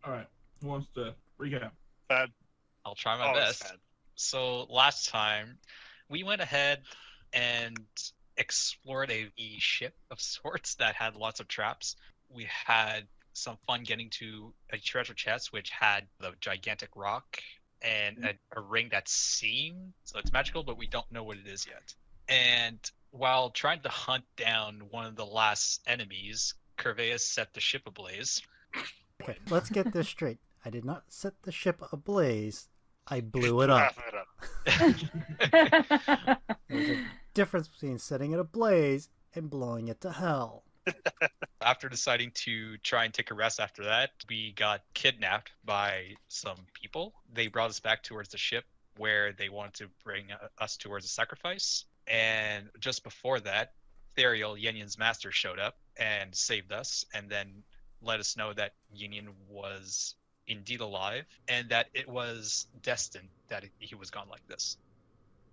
All right. Who wants to recap? Bad. I'll try my Always best. bad. So last time, we went ahead and explored a ship of sorts that had lots of traps. We had some fun getting to a treasure chest which had the gigantic rock and a ring that seemed so it's magical, but we don't know what it is yet. And while trying to hunt down one of the last enemies, Kerveius set the ship ablaze. Okay, let's get this straight. I did not set the ship ablaze. I blew it Blew up. half of it up. There's a difference between setting it ablaze and blowing it to hell. After deciding to try and take a rest after that, we got kidnapped by some people. They brought us back towards the ship where they wanted to bring us towards a sacrifice. And just before that, Theriel, Yenyen's master, showed up and saved us, and then let us know that Yenyen was indeed alive and that it was destined that he was gone like this.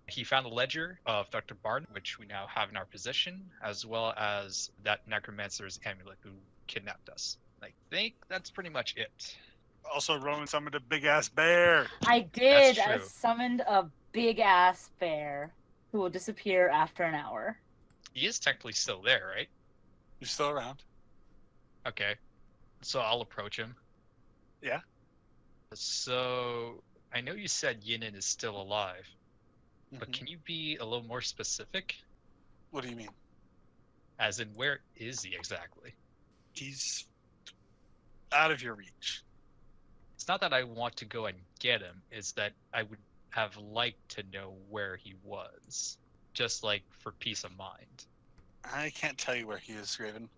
He found the ledger of Dr. Barn, which we now have in our possession, as well as that necromancer's amulet who kidnapped us. I think that's pretty much it. Also, Rowan summoned a big ass bear. I did. That's I true. summoned a big ass bear who will disappear after an hour. He is technically still there, right? He's still around. Okay. So I'll approach him. Yeah. So I know you said Yinin is still alive, but Mhm. can you be a little more specific? What do you mean? As in, where is he exactly? He's out of your reach. It's not that I want to go and get him, it's that I would have liked to know where he was. Just like for peace of mind. I can't tell you where he is, Graven.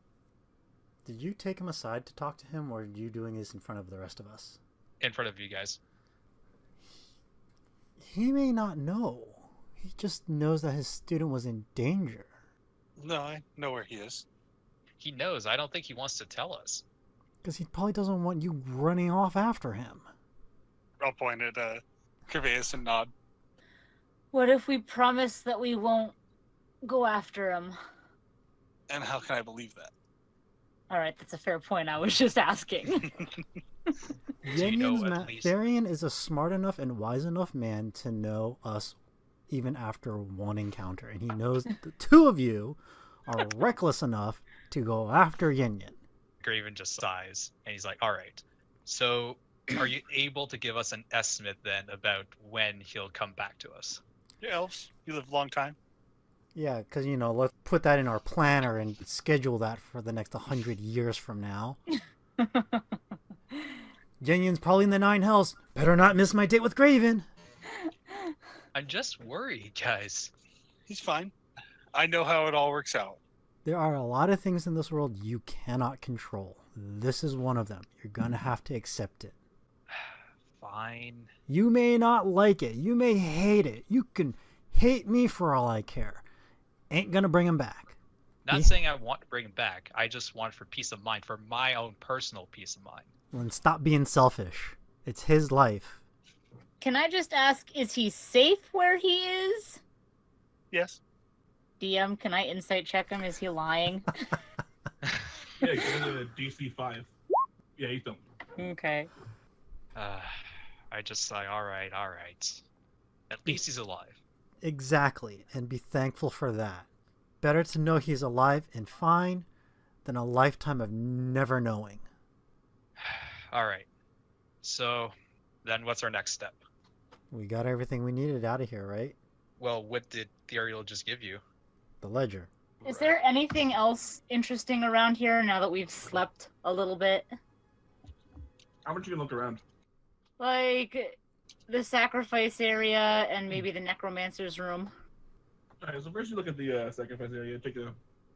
Did you take him aside to talk to him, or are you doing this in front of the rest of us? In front of you guys. He may not know. He just knows that his student was in danger. No, I know where he is. He knows. I don't think he wants to tell us. Because he probably doesn't want you running off after him. I'll point at Kerveius and nod. What if we promise that we won't go after him? And how can I believe that? All right, that's a fair point. I was just asking. you know Yenyen's at least- Therian is a smart enough and wise enough man to know us even after one encounter. And he knows the two of you are reckless enough to go after Yenyen. Graven just sighs, and he's like, alright. So, are you able to give us an estimate then about when he'll come back to us? You're elves. You live a long time. Yeah, because, let's put that in our planner and schedule that for the next 100 years from now. Yenyen's probably in the Nine Hells. Better not miss my date with Graven. I'm just worried, guys. He's fine. I know how it all works out. There are a lot of things in this world you cannot control. This is one of them. You're going to have to accept it. Fine. You may not like it. You may hate it. You can hate me for all I care. Ain't going to bring him back. Not saying I want to bring him back. I just want it for peace of mind, for my own personal peace of mind. Well, then stop being selfish. It's his life. Can I just ask, is he safe where he is? Yes. DM, can I insight check him? Is he lying? Yeah, give me a DC 5. Yeah, he's done. Okay. I just say, alright. At least he's alive. Exactly, and be thankful for that. Better to know he's alive and fine than a lifetime of never knowing. Alright. So, then what's our next step? We got everything we needed out of here, right? Well, what did Theriel just give you? The ledger. Is there anything else interesting around here now that we've slept a little bit? How much you can look around? Like the sacrifice area and maybe the necromancer's room. Alright, so first you look at the sacrifice area. Take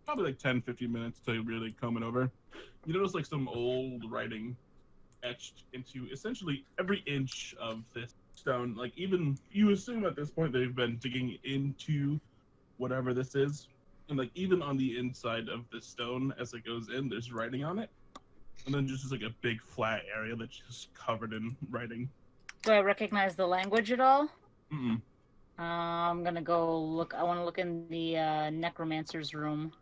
probably like 10-15 minutes to really comb it over. You notice like some old writing etched into essentially every inch of this stone. Like even you assume at this point they've been digging into whatever this is, and like even on the inside of the stone as it goes in, there's writing on it, and then just like a big flat area that's just covered in writing. Do I recognize the language at all? Mm-mm. I'm gonna go look. I want to look in the necromancer's room.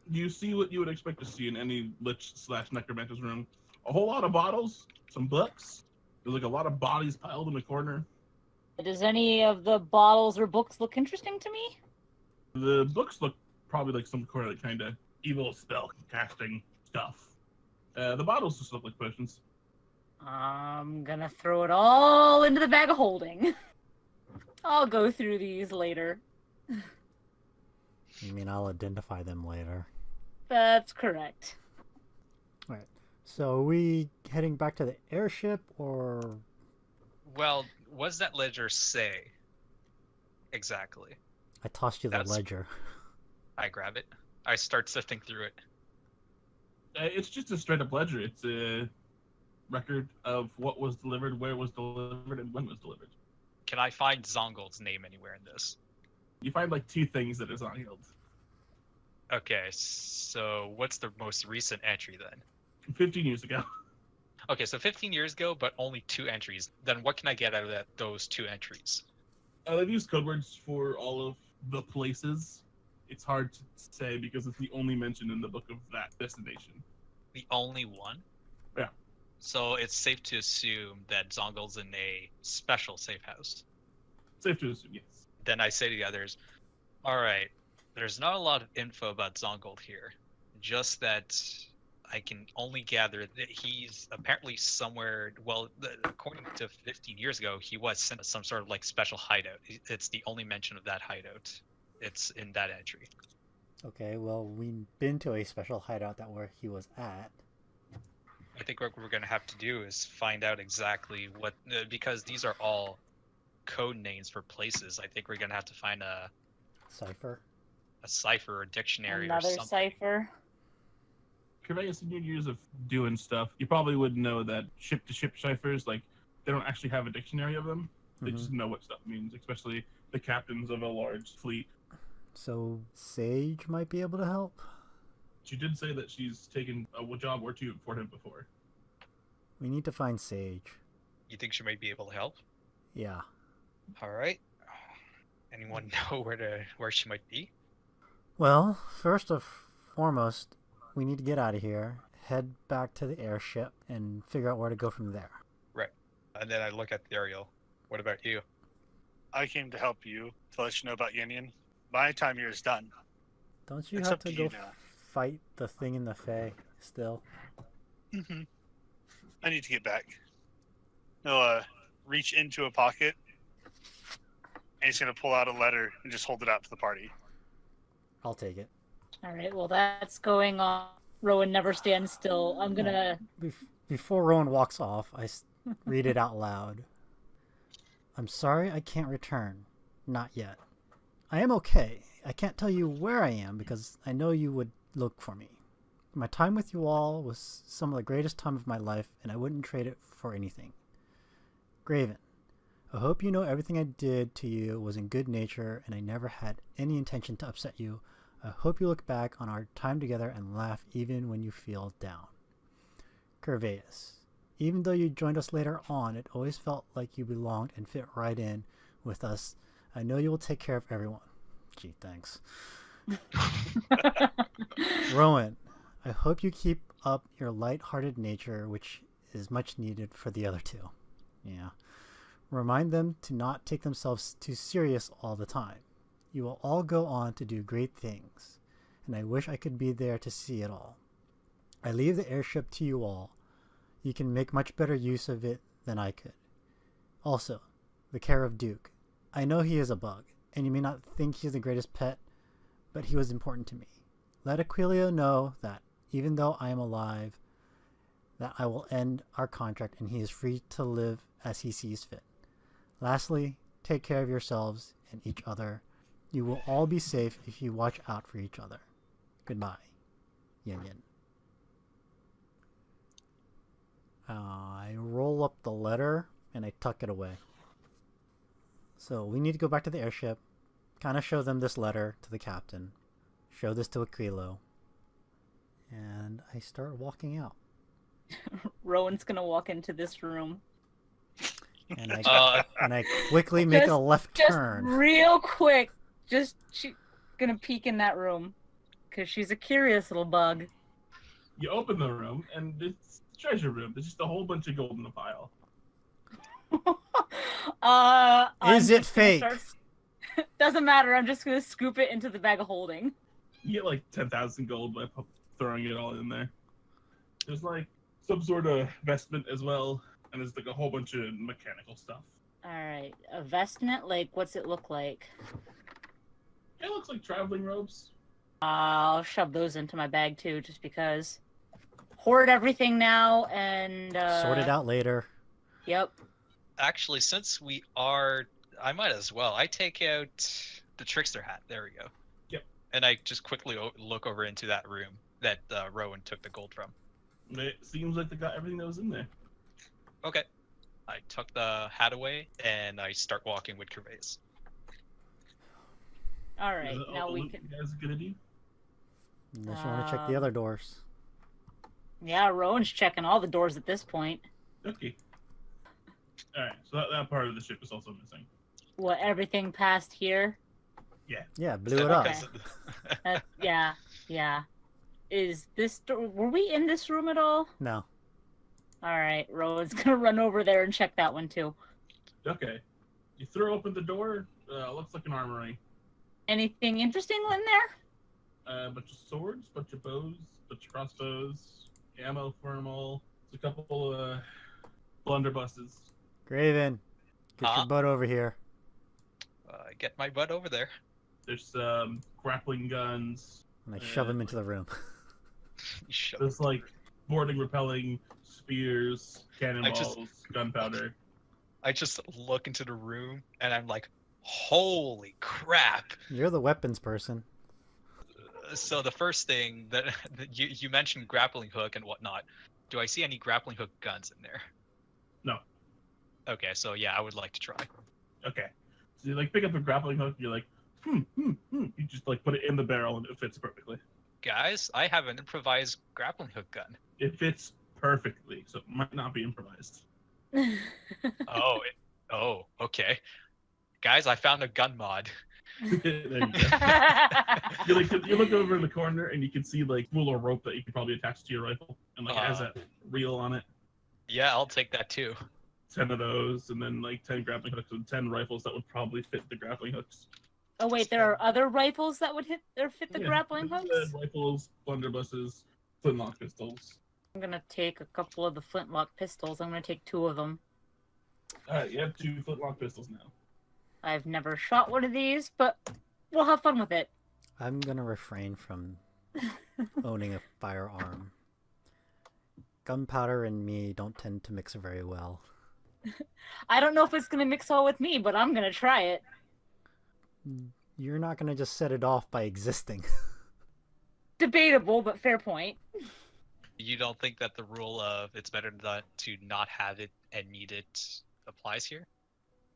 You see what you would expect to see in any lich/necromancer's room. a whole lot of bottles, some books. There's like a lot of bodies piled in the corner. Does any of the bottles or books look interesting to me? The books look probably like some kind of evil spell casting stuff. The bottles just look like potions. I'm gonna throw it all into the bag of holding. I'll go through these later. You mean I'll identify them later? That's correct. Alright. So are we heading back to the airship, or... Well, what does that ledger say? Exactly. I tossed you the That's- ledger. I grab it. I start sifting through it. It's just a straight up ledger. It's a record of what was delivered, where it was delivered, and when it was delivered. Can I find Zongold's name anywhere in this? You find like 2 things that is on healed. Okay, so what's the most recent entry then? 15 years ago. Okay, so 15 years ago, but only 2 entries. Then what can I get out of those 2 entries? They've used code words for all of the places. It's hard to say because it's the only mention in the book of that destination. The only one? Yeah. So it's safe to assume that Zongold's in a special safe house. Safe to assume, yes. Then I say to the others, alright, there's not a lot of info about Zongold here. Just that I can only gather that he's apparently somewhere, well, according to 15 years ago, he was sent to some sort of special hideout. It's the only mention of that hideout. It's in that entry. Okay, well, we've been to a special hideout that where he was at. I think what we're going to have to do is find out exactly what, because these are all code names for places. I think we're going to have to find a Cipher. cipher or dictionary Another or something. cipher. Kerveius, in your years of doing stuff, you probably would know that ship-to-ship ciphers, they don't actually have a dictionary of them. They just know what stuff means, especially the captains of a large fleet. So Sage might be able to help? She did say that she's taken a job or 2 for him before. We need to find Sage. You think she might be able to help? Yeah. All right. Anyone know where she might be? Well, first and foremost, we need to get out of here, head back to the airship, and figure out where to go from there. Right. And then I look at the Ariel. What about you? I came to help you to let you know about Yin. My time here is done. Don't you It's have up to to go you now. fight the thing in the Fae still? Mm-hmm. I need to get back. He'll reach into a pocket, and he's going to pull out a letter and just hold it out to the party. I'll take it. Alright, well that's going on. Rowan never stands still. I'm gonna... Before Rowan walks off, I read it out loud. I'm sorry I can't return. Not yet. I am okay. I can't tell you where I am because I know you would look for me. My time with you all was some of the greatest time of my life, and I wouldn't trade it for anything. Graven, I hope you know everything I did to you was in good nature, and I never had any intention to upset you. I hope you look back on our time together and laugh even when you feel down. Kerveius, even though you joined us later on, it always felt like you belonged and fit right in with us. I know you will take care of everyone. Gee, thanks. Rowan, I hope you keep up your light-hearted nature, which is much needed for the other 2. Yeah. Remind them to not take themselves too serious all the time. You will all go on to do great things, and I wish I could be there to see it all. I leave the airship to you all. You can make much better use of it than I could. Also, the care of Duke. I know he is a bug, and you may not think he is the greatest pet, but he was important to me. Let Aquilio know that, even though I am alive, that I will end our contract and he is free to live as he sees fit. Lastly, take care of yourselves and each other. You will all be safe if you watch out for each other. Goodbye. Yin Yin. I roll up the letter and I tuck it away. So we need to go back to the airship, kind of show them this letter to the captain, show this to Aquilo, and I start walking out. Rowan's gonna walk into this room. And I quickly make a left turn. Just real quick. She's gonna peek in that room. Because she's a curious little bug. You open the room, and it's treasure room. There's just a whole bunch of gold in the pile. Is it fake? Doesn't matter. I'm just gonna scoop it into the bag of holding. You get like 10,000 gold by throwing it all in there. There's like some sort of vestment as well, and there's like a whole bunch of mechanical stuff. All right, a vestment. Like, what's it look like? It looks like traveling robes. I'll shove those into my bag too, just because. Hoard everything now and Sort it out later. Yep. Actually, since we are, I might as well. I take out the trickster hat. There we go. Yep. And I just quickly look over into that room that Rowan took the gold from. It seems like they got everything that was in there. Okay. I took the hat away and I start walking with Kerveius. All right, Is that now all we the can. loot you guys are gonna do? Unless you want to check the other doors. Yeah, Rowan's checking all the doors at this point. Okay. Alright, so that part of the ship is also missing. What, everything past here? Yeah, blew it up. Okay. Yeah. Is this door? Were we in this room at all? No. All right, Rowan's gonna run over there and check that one too. Okay. You throw open the door, looks like an armory. Anything interesting in there? A bunch of swords, bunch of bows, bunch of crossbows, ammo for them all. There's a couple blunderbusses. Graven, get your butt over here. Get my butt over there. There's some grappling guns. And I shove him into the room. There's like boarding repelling spears, cannonballs, gunpowder. I just look into the room and I'm like, holy crap. You're the weapons person. So the first thing that you mentioned grappling hook and whatnot. Do I see any grappling hook guns in there? No. Okay, so yeah, I would like to try. Okay. So you like pick up a grappling hook, you're like, You just like put it in the barrel and it fits perfectly. Guys, I have an improvised grappling hook gun. It fits perfectly, so it might not be improvised. Oh, okay. Guys, I found a gun mod. There you go. You look over in the corner and you can see like wool or rope that you can probably attach to your rifle, and like it has that reel on it. Yeah, I'll take that too. 10 of those, and then like 10 grappling hooks and 10 rifles that would probably fit the grappling hooks. Oh wait, there are other rifles that would fit the grappling hooks? Rifles, blunderbusses, flintlock pistols. I'm gonna take a couple of the flintlock pistols. I'm gonna take 2 of them. Alright, you have 2 flintlock pistols now. I've never shot one of these, but we'll have fun with it. I'm gonna refrain from owning a firearm. Gunpowder and me don't tend to mix very well. I don't know if it's gonna mix well with me, but I'm gonna try it. You're not gonna just set it off by existing. Debatable, but fair point. You don't think that the rule of it's better to not have it and need it applies here?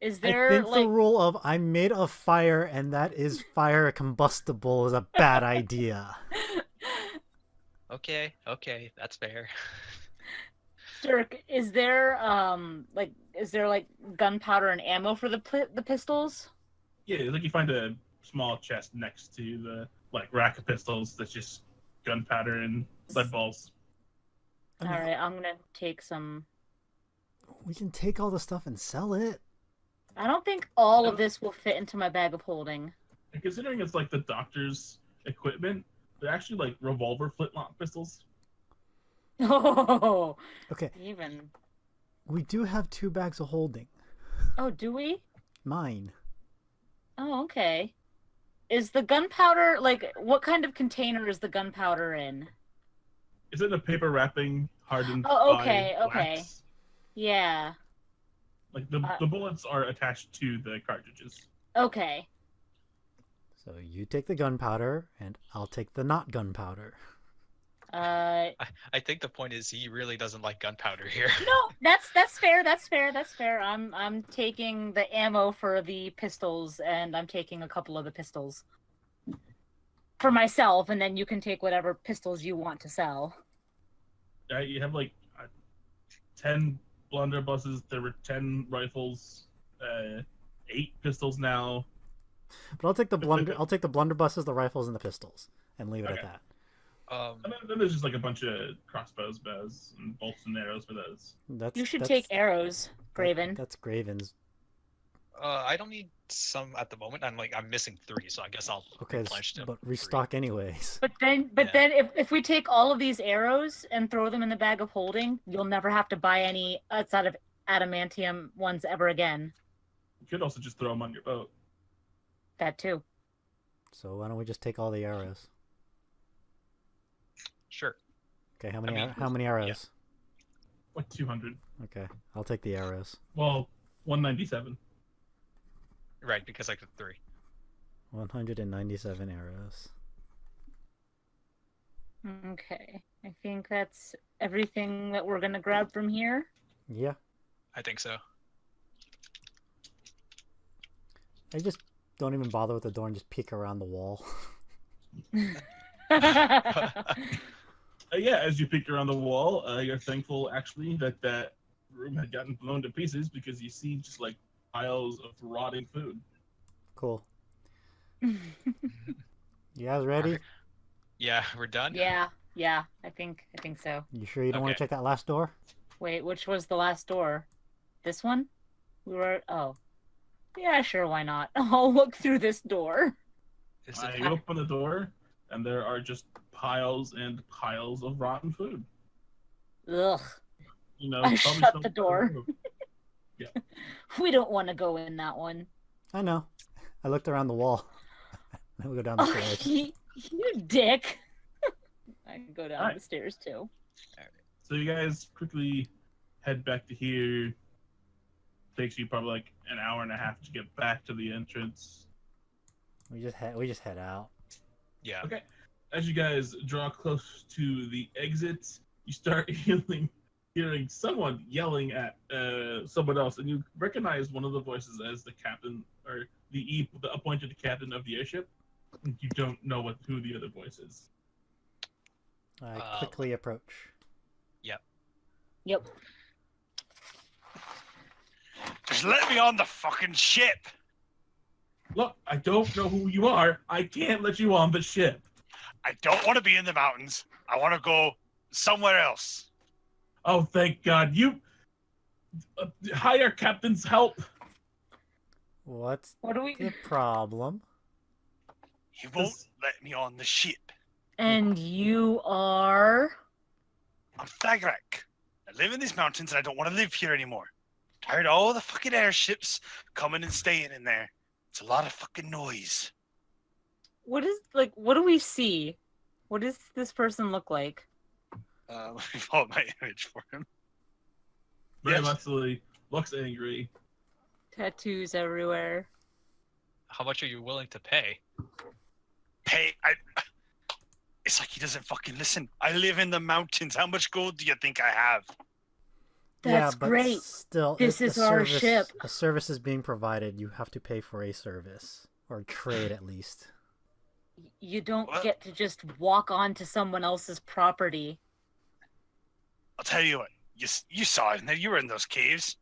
Is there I think like the rule of I'm made of fire and that is fire combustible is a bad idea. Okay, that's fair. Dirk, is there gunpowder and ammo for the pistols? Yeah, like you find a small chest next to the like rack of pistols that's just gunpowder and lead balls. I mean, All right, I'm gonna take some. we can take all the stuff and sell it. I don't think all of this will fit into my bag of holding. And considering it's like the doctor's equipment, they're actually like revolver flintlock pistols. Oh, Okay, even. we do have 2 bags of holding. Oh, do we? Mine. Oh, okay. Is the gunpowder like what kind of container is the gunpowder in? Is it a paper wrapping hardened? Oh, by okay, okay. wax? Yeah. Like the bullets are attached to the cartridges. Okay. So you take the gunpowder and I'll take the not gunpowder. I think the point is he really doesn't like gunpowder here. No, that's fair. That's fair. I'm taking the ammo for the pistols, and I'm taking a couple of the pistols for myself, and then you can take whatever pistols you want to sell. You have like 10 blunderbusses. There were 10 rifles, 8 pistols now. But I'll take the blunderbusses, the rifles, and the pistols, and leave it Okay. at that. And then there's just like a bunch of crossbows, bows, and bolts and arrows for those. You should take arrows, Graven. That's Graven's. I don't need some at the moment. I'm missing 3, so I guess I'll replenish them. But restock anyways. But then if we take all of these arrows and throw them in the bag of holding, you'll never have to buy any outside of adamantium ones ever again. You could also just throw them on your boat. That too. So why don't we just take all the arrows? Sure. Okay, how many arrows? Like 200. Okay, I'll take the arrows. Well, 197. Right, because I took 3. 197 arrows. Okay. I think that's everything that we're gonna grab from here. Yeah. I think so. I just don't even bother with the door and just peek around the wall. Yeah, as you peek around the wall, you're thankful actually that room had gotten blown to pieces because you see just like piles of rotting food. Cool. You guys ready? Right. Yeah, we're done? Yeah, I think so. You sure you don't want to Okay. check that last door? Wait, which was the last door? This one? Oh. Yeah, sure, why not? I'll look through this door. Is I it... open the door, and there are just piles and piles of rotten food. Ugh. You know, I probably shut some- the door. We don't want to go in that one. I know. I looked around the wall. Then we go down the Oh, stairs. you dick. I can go down Alright. the stairs too. So you guys quickly head back to here. Takes you probably like an hour and a half to get back to the entrance. We just head out. Yeah. Okay. As you guys draw close to the exit, you start hearing someone yelling at someone else, and you recognize one of the voices as the captain or the appointed captain of the airship. You don't know who the other voice is. I quickly approach. Yep. Just let me on the fucking ship. Look, I don't know who you are. I can't let you on the ship. I don't want to be in the mountains. I want to go somewhere else. Oh, thank God. You hire captain's help. What's What do we? the problem? He won't let me on the ship. And you are? I'm Thagrak. I live in these mountains and I don't want to live here anymore. Tired of all the fucking airships coming and staying in there. It's a lot of fucking noise. What do we see? What does this person look like? Let me pull up my image for him. Very Yes. much looks angry. Tattoos everywhere. How much are you willing to pay? It's like he doesn't fucking listen. I live in the mountains. How much gold do you think I have? That's yeah, but great. Still, This if is our ship. A service is being provided. You have to pay for a service or trade at least. You don't What? get to just walk onto someone else's property. I'll tell you what. You saw it. You were in those caves.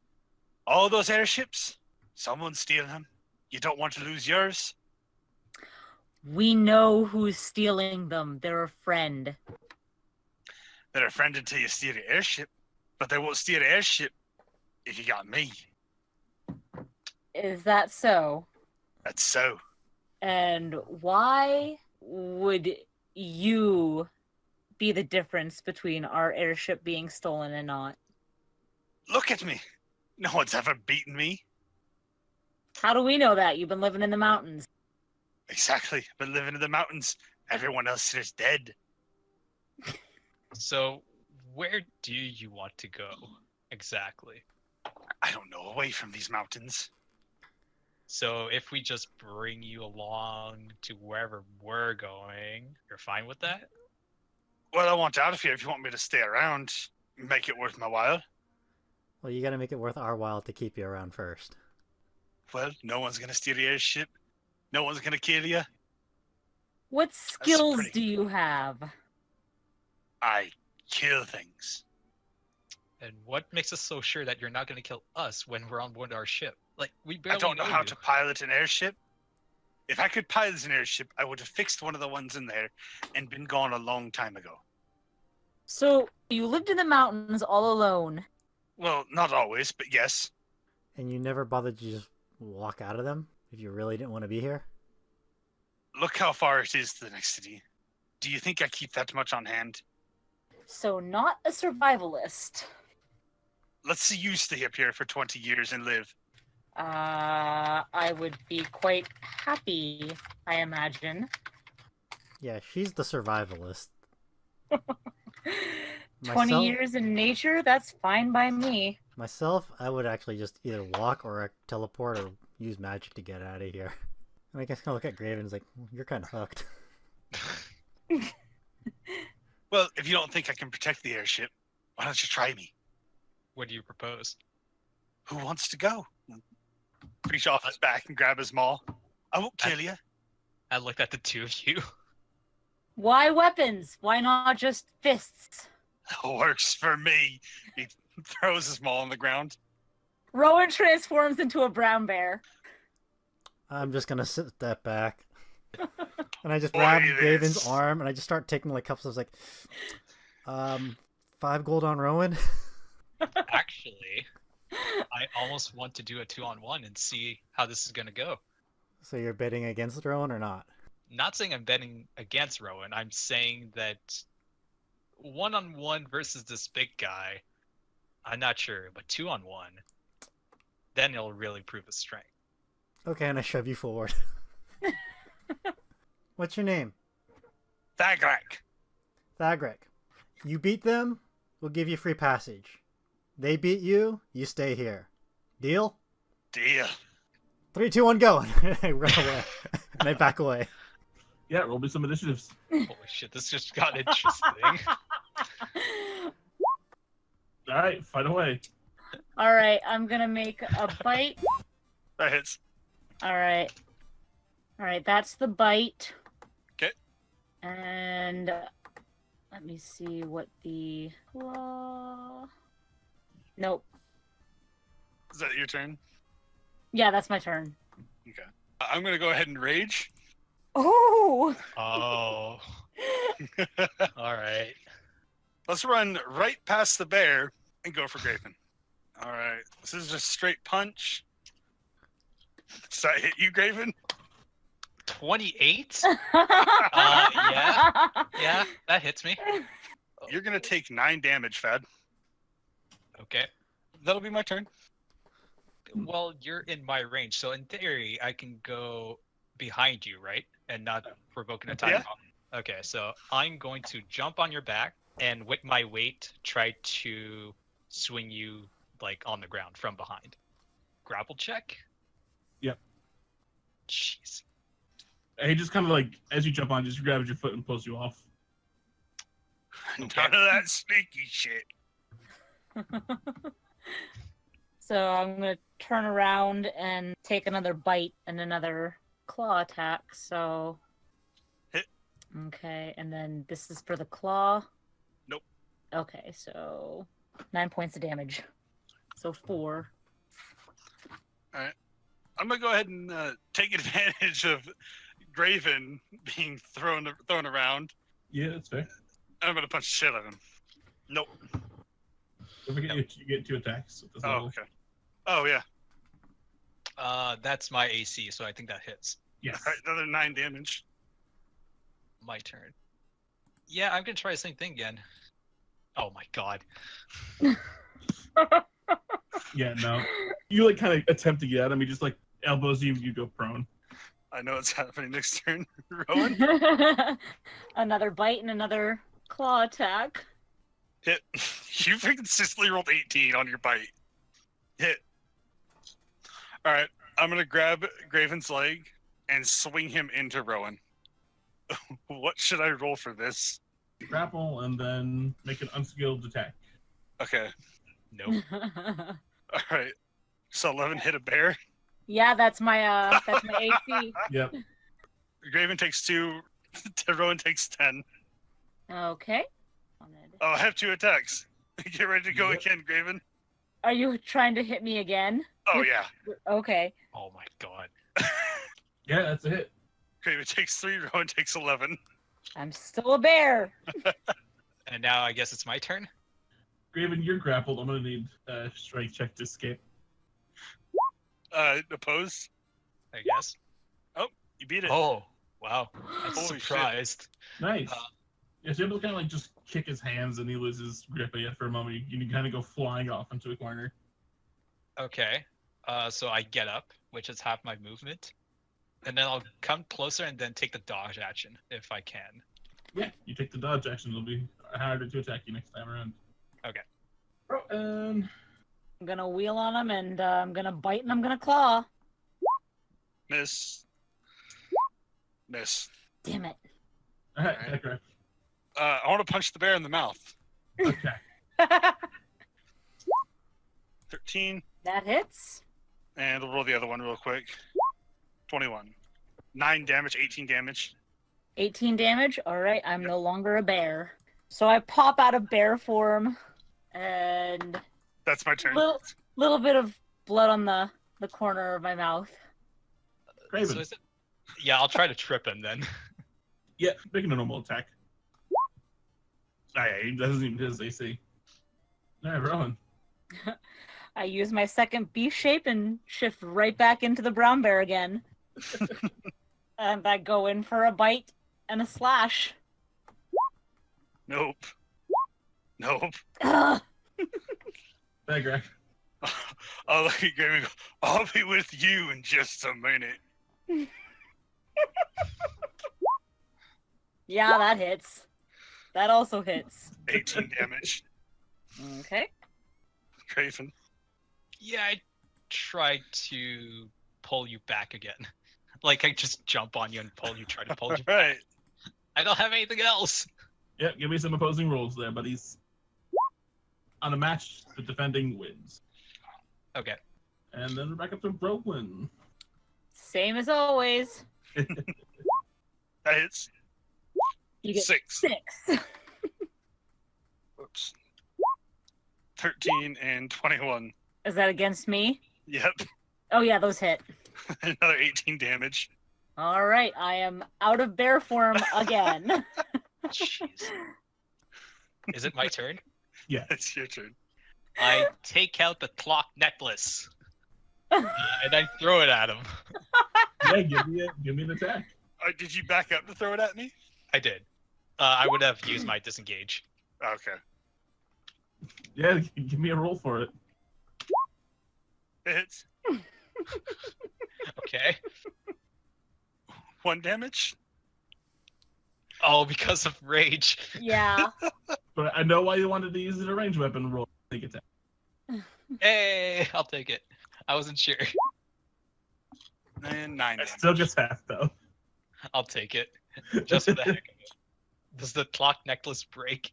All those airships. Someone's stealing them. You don't want to lose yours. We know who's stealing them. They're a friend. They're a friend until you steal the airship. But they won't steal the airship if you got me. Is that so? That's so. And why would you be the difference between our airship being stolen and not? Look at me. No one's ever beaten me. How do we know that? You've been living in the mountains. Exactly. Been living in the mountains. Everyone else is dead. So, where do you want to go exactly? I don't know. Away from these mountains. So, if we just bring you along to wherever we're going, you're fine with that? Well, I want out of here if you want me to stay around. Make it worth my while. Well, you got to make it worth our while to keep you around first. Well, no one's going to steal the airship. No one's going to kill you. What skills pretty- do you have? I kill things. And what makes us so sure that you're not going to kill us when we're on board our ship? Like, we I barely don't know how you. to pilot an airship. If I could pilot an airship, I would have fixed one of the ones in there and been gone a long time ago. So you lived in the mountains all alone. Well, not always, but yes. And you never bothered to just walk out of them if you really didn't want to be here? Look how far it is to the next city. Do you think I keep that much on hand? So not a survivalist. Let's see you stay up here for 20 years and live. I would be quite happy, I imagine. Yeah, she's the survivalist. 20 years in nature, that's fine by me. Myself, I would actually just either walk or teleport or use magic to get out of here. And I guess I look at Graven and is like, you're kind of hooked. Well, if you don't think I can protect the airship, why don't you try me? What do you propose? Who wants to go? Reach off his back and grab his maul. I won't kill you. I looked at the two of you. Why weapons? Why not just fists? Works for me. He throws his maul on the ground. Rowan transforms into a brown bear. I'm just gonna step back. And I just Boy, grab this. Graven's arm and I just start taking like cups. I was like, 5 gold on Rowan. Actually, I almost want to do a 2-on-1 and see how this is going to go. So you're betting against Rowan or not? Not saying I'm betting against Rowan. I'm saying that 1-on-1 versus this big guy, I'm not sure, but 2-on-1, then it'll really prove his strength. Okay, and I shove you forward. What's your name? Thagrak. Thagrak. You beat them, we'll give you free passage. They beat you, you stay here. Deal? Deal. 3, 2, 1, go! And I run away. And I back away. Yeah, roll me some initiatives. Holy shit, this just got interesting. All right, fight away. All right, I'm gonna make a bite. That hits. All right, that's the bite. Okay. And let me see what the Nope. Is that your turn? Yeah, that's my turn. Okay. I'm going to go ahead and rage. Oh. Oh. All right. Let's run right past the bear and go for Graven. All right. This is just straight punch. Does that hit you, Graven? 28? Yeah, that hits me. You're going to take 9 damage, Fad. Okay. That'll be my turn. Well, you're in my range, so in theory, I can go behind you, right? And not provoke an attack. Yeah. Okay, so I'm going to jump on your back and with my weight, try to swing you like on the ground from behind. Grapple check? Yep. Jeez. He just kind of like, as you jump on, just grabs your foot and pulls you off. None of that sneaky shit. So I'm gonna turn around and take another bite and another claw attack. So hit. Okay, and then this is for the claw. Nope. Okay, so 9 points of damage. So 4. All right. I'm gonna go ahead and take advantage of Graven being thrown around. Yeah, that's fair. I'm gonna punch the shit out of him. Nope. Don't forget you get 2 attacks. At this Oh, level. okay. Oh, yeah. That's my AC, so I think that hits. Yes. All right, another 9 damage. My turn. Yeah, I'm gonna try the same thing again. Oh my god. Yeah, no. You like kind of attempt to get at him. He just like elbows you. You go prone. I know it's happening next turn. Rowan? Another bite and another claw attack. Hit. You consistently rolled 18 on your bite. Hit. All right. I'm going to grab Graven's leg and swing him into Rowan. What should I roll for this? Grapple and then make an unskilled attack. Okay. Nope. All right. So 11 hit a bear. Yeah, that's my AC. Yep. Graven takes 2. Rowan takes 10. Okay. Oh, I have 2 attacks. Get ready to go Yep. again, Graven. Are you trying to hit me again? Oh, yeah. Okay. Oh my god. Yeah, that's a hit. Graven takes 3, Rowan takes 11. I'm still a bear. And now I guess it's my turn. Graven, you're grappled. I'm gonna need a strength check to escape. Opposed? I guess. You beat it. Oh, wow. I'm Holy shit. surprised. Nice. Uh, Yeah, so you're able to kind of like just kick his hands and he loses grip of you for a moment. You kind of go flying off into a corner. Okay. So I get up, which is half my movement. And then I'll come closer and then take the dodge action if I can. Yeah, you take the dodge action. It'll be harder to attack you next time around. Okay. Rowan. I'm gonna wheel on him and I'm gonna bite and I'm gonna claw. Miss. Miss. Damn it. All right, Alright. Thagrak. I want to punch the bear in the mouth. Okay. 13. That hits. And we'll roll the other one real quick. 21. 9 damage, 18 damage. 18 damage. All right, I'm no longer a bear. So I pop out of bear form, and That's my turn. little bit of blood on the corner of my mouth. Graven. So is it... Yeah, I'll try to trip him then. Yeah, making a normal attack. He doesn't even hit his AC. All right, Rowan. I use my second beast shape and shift right back into the brown bear again. And I go in for a bite and a slash. Nope. Nope. Ugh. Thagrak. I'll look at Graven and go, I'll be with you in just a minute. Yeah, that hits. That also hits. 18 damage. Okay. Graven. Yeah, I tried to pull you back again. Like, I just jump on you and try to pull you back. Alright. I don't have anything else. Yeah, give me some opposing rolls there, buddies. On a match, the defending wins. Okay. And then we're back up to Rowan. Same as always. That hits. You get 6. 6. Whoops. 13 and 21. Is that against me? Yep. Oh yeah, those hit. Another 18 damage. All right, I am out of bear form again. Jeez. Is it my turn? Yeah. It's your turn. I take out the clock necklace. And I throw it at him. Yeah, give me an attack. Did you back up to throw it at me? I did. I would have used my disengage. Okay. Yeah, give me a roll for it. It hits. Okay. 1 damage. Oh, because of rage. Yeah. But I know why you wanted to use it as a ranged weapon. Roll. Take attack. Hey, I'll take it. I wasn't sure. And 9 It damage. still gets half though. I'll take it. Just for the heck of it. Does the clock necklace break?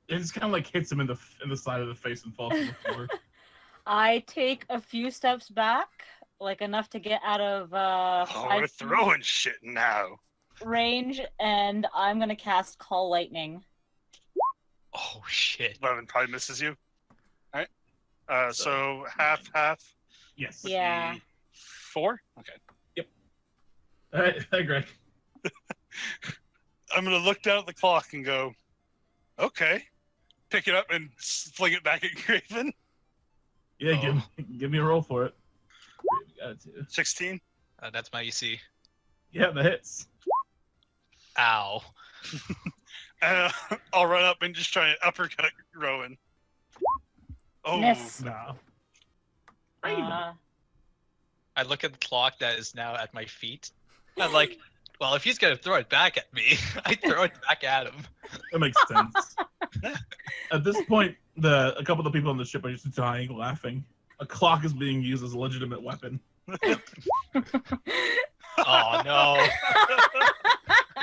It just kind of like hits him in the side of the face and falls to the floor. I take a few steps back, like enough to get out of Oh, 5 we're feet throwing shit now. range, and I'm gonna cast Call Lightning. Oh, shit. 11 probably misses you. Alright. So half. Yes. would Yeah. be 4? Okay. All right, Greg. I'm going to look down at the clock and go, okay. Pick it up and fling it back at Graven. Yeah, give me a roll for it. We got it too. 16. That's my EC. Yeah, that hits. Ow. I'll run up and just try and uppercut Rowan. Oh, Miss. No. Uh, I look at the clock that is now at my feet. I'm like, well, if he's going to throw it back at me, I throw it back at him. That makes sense. At this point, a couple of the people on the ship are just dying laughing. A clock is being used as a legitimate weapon. Oh, no.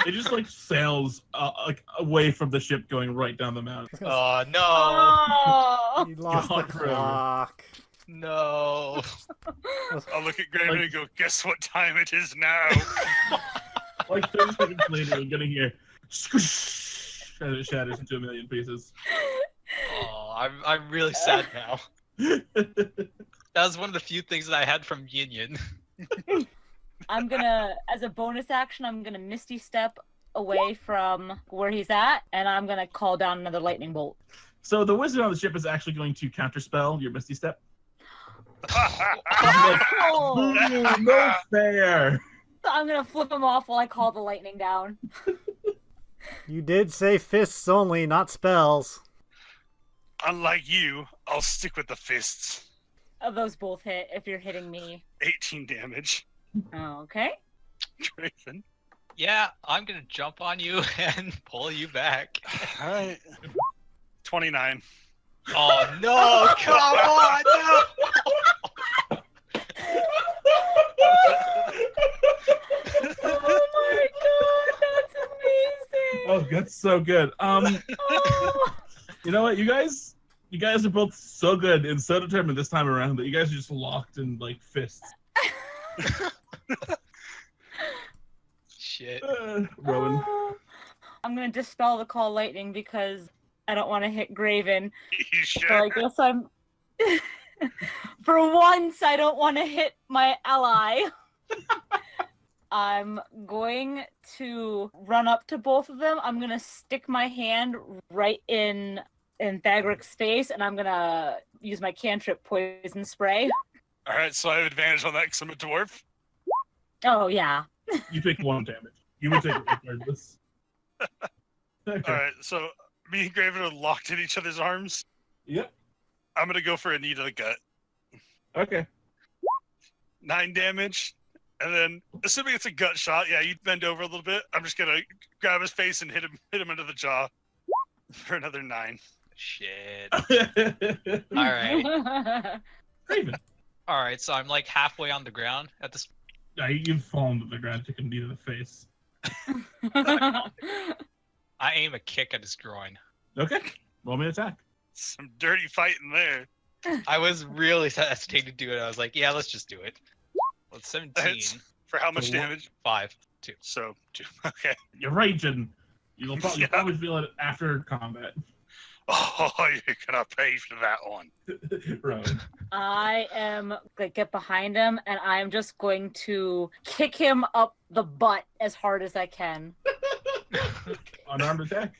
It just like sails like away from the ship, going right down the mountain. Oh, no. oh! You lost the Gone forever. clock. No. I'll look at Graven and go, guess what time it is now? Like 30 seconds later, we're getting here. Squish! As it shatters into a million pieces. Oh, I'm really sad now. That was one of the few things that I had from Union. I'm gonna, as a bonus action, I'm gonna Misty Step away from where he's at, and I'm gonna call down another lightning bolt. So the wizard on the ship is actually going to counterspell your Misty Step. Asshole! Ooh, no fair. So I'm gonna flip him off while I call the lightning down. You did say fists only, not spells. Unlike you, I'll stick with the fists. Those both hit if you're hitting me. 18 damage. Okay. Graven. Yeah, I'm gonna jump on you and pull you back. All right. 29. Oh no! Come on! No! Oh my god, that's amazing! Oh, that's so good. Oh. You know what, you guys are both so good and so determined this time around that you guys are just locked in like fists. Shit. Rowan. I'm gonna dispel the call lightning because I don't want to hit Graven. You So sure? I guess I'm. For once, I don't want to hit my ally. I'm going to run up to both of them. I'm gonna stick my hand right in Thagrak's face, and I'm gonna use my cantrip poison spray. All right, so I have advantage on that because I'm a dwarf. Oh yeah. You take 1 damage. You would take it regardless. Okay. All right, so me and Graven are locked in each other's arms. Yep. I'm gonna go for a knee to the gut. Okay. 9 damage, and then assuming it's a gut shot, yeah, you bend over a little bit. I'm just gonna grab his face and hit him into the jaw for another 9. Shit. All right. Raven. All right. So I'm like halfway on the ground at this. Yeah, you've fallen to the ground, took a knee to the face. I aim a kick at his groin. Okay. Roll me an attack. Some dirty fighting there. I was really hesitating to do it. I was like, yeah, let's just do it. Well, it's 17. That's- For how much So what- damage? 5. 2. So 2. Okay. You're raging. You'll probably, Yeah. probably feel it after combat. Oh, you're gonna pay for that one. Rowan. I am gonna get behind him, and I'm just going to kick him up the butt as hard as I can. Unarmed attack.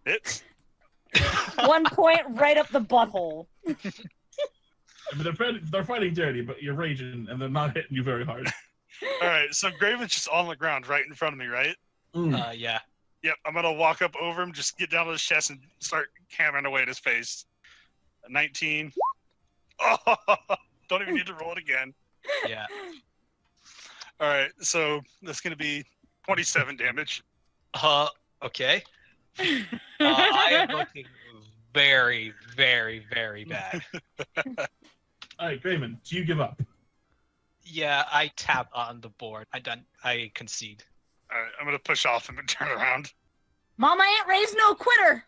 It's 1 point right up the butthole. I mean, they're fighting dirty, but you're raging, and they're not hitting you very hard. all right. So Graven's just on the ground right in front of me, right? Yeah. Yep. I'm gonna walk up over him, just get down to his chest, and start hammering away at his face. 19. Oh, don't even need to roll it again. Yeah. All right. So that's gonna be 27 damage. Okay. I am looking very, very, very bad. All right, Graven, do you give up? Yeah, I tap on the board. I concede. All right. I'm gonna push off him and turn around. Mama ain't raised no quitter.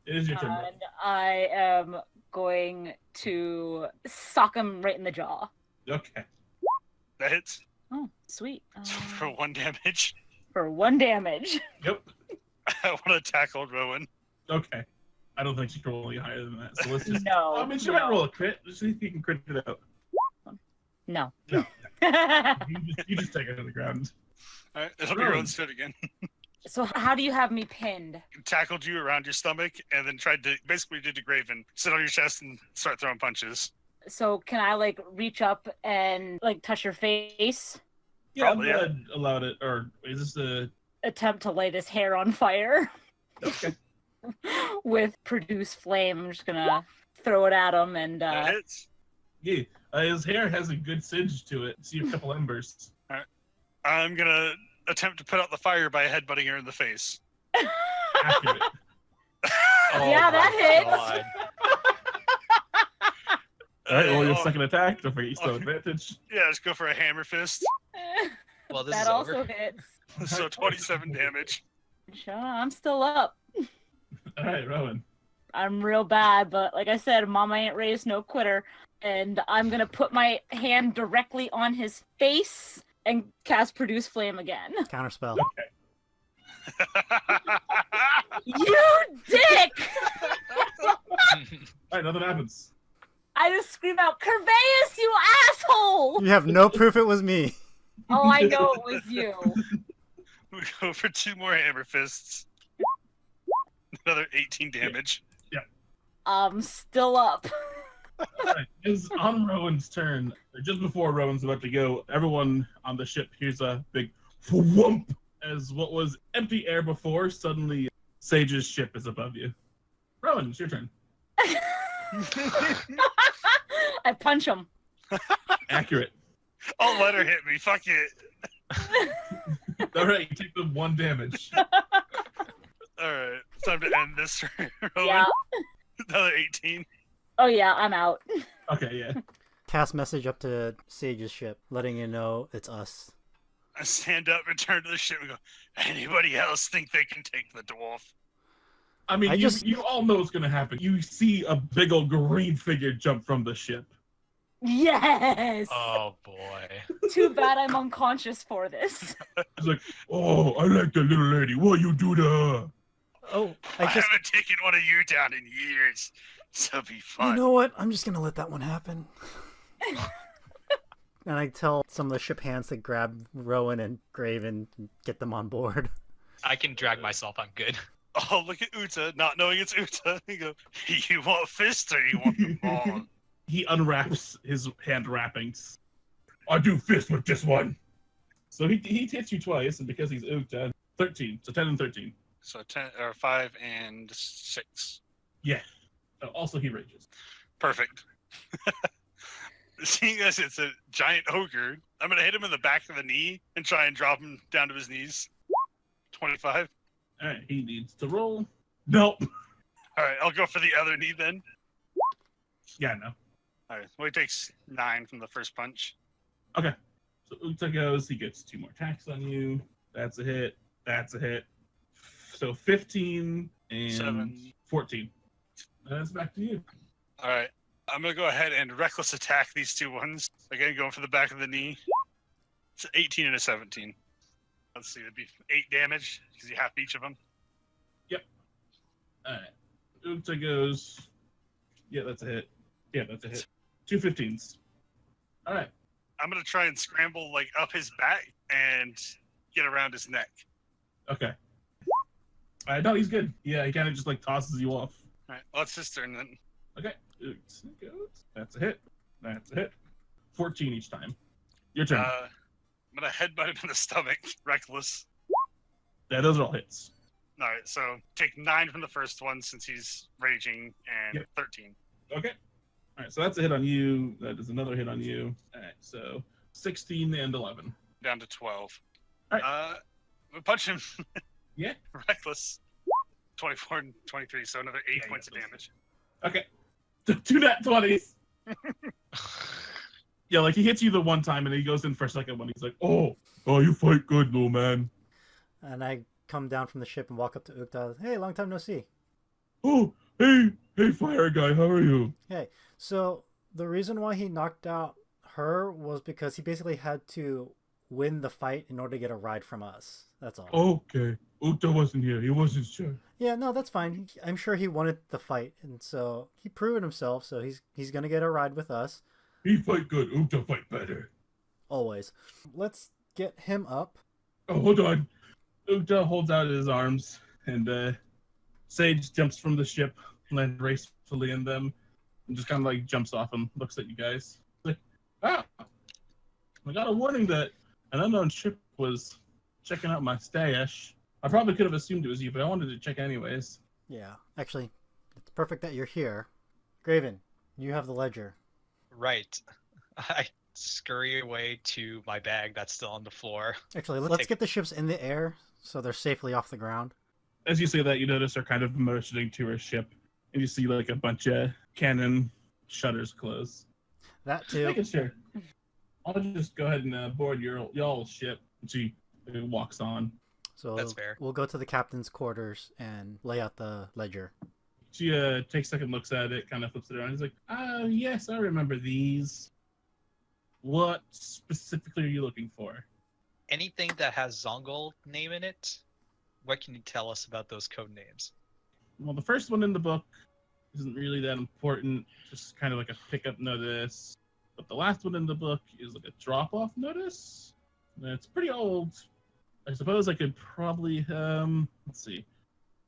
It is your turn. Rowan. And I am going to sock him right in the jaw. Okay. That hits Oh, sweet. for 1 damage. For 1 damage. Yep. I want to tackle Rowan. Okay. I don't think she can roll any higher than that. So let's just. No. I mean, she no, might roll a crit. Let's see if you can crit it out. No. No. You just take it to the ground. All right. It'll be Rowan. Rowan's turn again. So how do you have me pinned? Tackled you around your stomach and then tried to basically did to Graven. Sit on your chest and start throwing punches. So can I like reach up and like touch your face? Yeah, Probably, I'm yeah. glad allowed it. Or is this the? Attempt to light his hair on fire Okay. with produce flame. I'm just gonna throw it at him and That hits. Yeah. His hair has a good singe to it. See a couple embers. I'm gonna attempt to put out the fire by headbutting her in the face. Accurate. Yeah, that hits. God. All right. Well, your Oh, second attack. Don't forget you still have Okay. advantage. yeah, let's go for a hammer fist. Well, this that is also over. hits. So 27 damage. Sure, I'm still up. All right, Rowan. I'm real bad, but like I said, Mama ain't raised no quitter. And I'm gonna put my hand directly on his face and cast produce flame again. Counterspell. You dick! All right, nothing happens. I just scream out, Kerveius, you asshole! You have no proof it was me. Oh, I know it was you. We go for 2 more hammer fists. Another 18 damage. Still up. Alright, it's on Rowan's turn. Just before Rowan's about to go, everyone on the ship hears a big whoomp as what was empty air before suddenly Sage's ship is above you. Rowan, it's your turn. I punch him. Accurate. Oh, let her hit me. Fuck it. Alright, you take the 1 damage. Alright, it's time to end this. Rowan. Yeah. Another 18. Oh yeah, I'm out. Okay, yeah. Cast message up to Sage's ship, letting you know it's us. I stand up and turn to the ship and go, anybody else think they can take the dwarf? I mean, I you, just- you all know what's going to happen. You see a big old green figure jump from the ship. Yes. Oh boy. Too bad I'm unconscious for this. It's like, oh, I like the little lady. What you do to her? Oh, I I just... haven't taken one of you down in years. So be fun. You know what? I'm just gonna let that one happen. And I tell some of the ship hands to grab Rowan and Graven and get them on board. I can drag myself. I'm good. Oh, look at Uta, not knowing it's Uta. You go, you want fist or you want the ball? He unwraps his hand wrappings. I do fist with this one. So he hits you twice, and because he's Ukta, 13. So 10 and 13. So 10 or 5 and 6. Yeah. Also, he rages. Perfect. Seeing as it's a giant ogre, I'm gonna hit him in the back of the knee and try and drop him down to his knees. 25. All right, he needs to roll. Nope. All right, I'll go for the other knee then. Yeah, no. All right, well, he takes 9 from the first punch. Okay. So Ukta goes. He gets 2 more attacks on you. That's a hit. That's a hit. So 15 and 7. 14. And that's back to you. All right, I'm gonna go ahead and reckless attack these 2 ones. Again, going for the back of the knee. It's 18 and a 17. Let's see, it'd be 8 damage because you half each of them. All right. Ukta goes. Yeah, that's a hit. Yeah, that's a hit. 2 15s. All right. I'm gonna try and scramble like up his back and get around his neck. Okay. No, he's good. Yeah, he kind of just like tosses you off. All right, well, it's his turn then. Okay. Ukta goes. That's a hit. That's a hit. 14 each time. Your turn. I'm gonna headbutt him in the stomach, reckless. Yeah, those are all hits. All right, so take 9 from the first one since he's raging, and Yep. 13. Okay. All right, so that's a hit on you. That is another hit on you. All right, so 16 and 11. Down to 12. All right. I'm gonna punch him. Yeah. Reckless. 24 and 23, so another 8 Yeah, points of those- damage. Okay. 2 nat 20s. Yeah, like he hits you the one time and then he goes in for a second one. He's like, oh, you fight good, little man. And I come down from the ship and walk up to Ukta. Hey, long time no see. Oh, hey, fire guy, how are you? Hey, so the reason why he knocked out her was because he basically had to win the fight in order to get a ride from us. That's all. Okay. Ukta wasn't here. He wasn't sure. Yeah, no, that's fine. I'm sure he wanted the fight, and so he proved himself. So he's gonna get a ride with us. He fight good. Ukta fight better. Always. Let's get him up. Oh, hold on. Ukta holds out his arms, and Sage jumps from the ship, lands gracefully in them, and just kind of like jumps off him, looks at you guys. Like, I got a warning that an unknown ship was checking out my stash. I probably could have assumed it was you, but I wanted to check anyways. Yeah, actually, it's perfect that you're here. Graven, you have the ledger. Right. I scurry away to my bag that's still on the floor. Actually, let's Take- get the ships in the air so they're safely off the ground. As you say that, you notice they're kind of motioning to her ship, and you see like a bunch of cannon shutters close. That Just too. making sure. I'll just go ahead and board y'all's ship. And she walks on. So That's fair. We'll go to the captain's quarters and lay out the ledger. She takes a second, looks at it, kind of flips it around. He's like, yes, I remember these. What specifically are you looking for? Anything that has Zongul name in it, what can you tell us about those code names? Well, the first one in the book isn't really that important. Just kind of like a pickup notice. But the last one in the book is like a drop-off notice. And it's pretty old. I suppose I could probably let's see.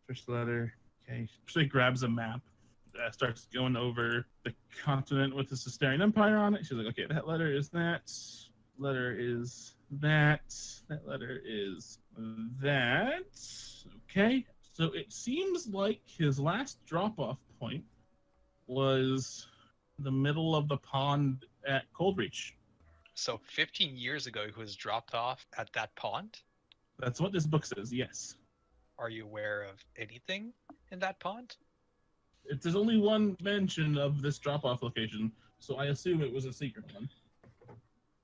First letter. Okay. She grabs a map. Starts going over the continent with the Sisterian Empire on it. She's like, okay, that letter is that. Letter is that. That letter is that. Okay. So it seems like his last drop-off point was the middle of the pond at Coldreach. So 15 years ago, he was dropped off at that pond. That's what this book says, yes. Are you aware of anything in that pond? There's only one mention of this drop-off location, so I assume it was a secret one.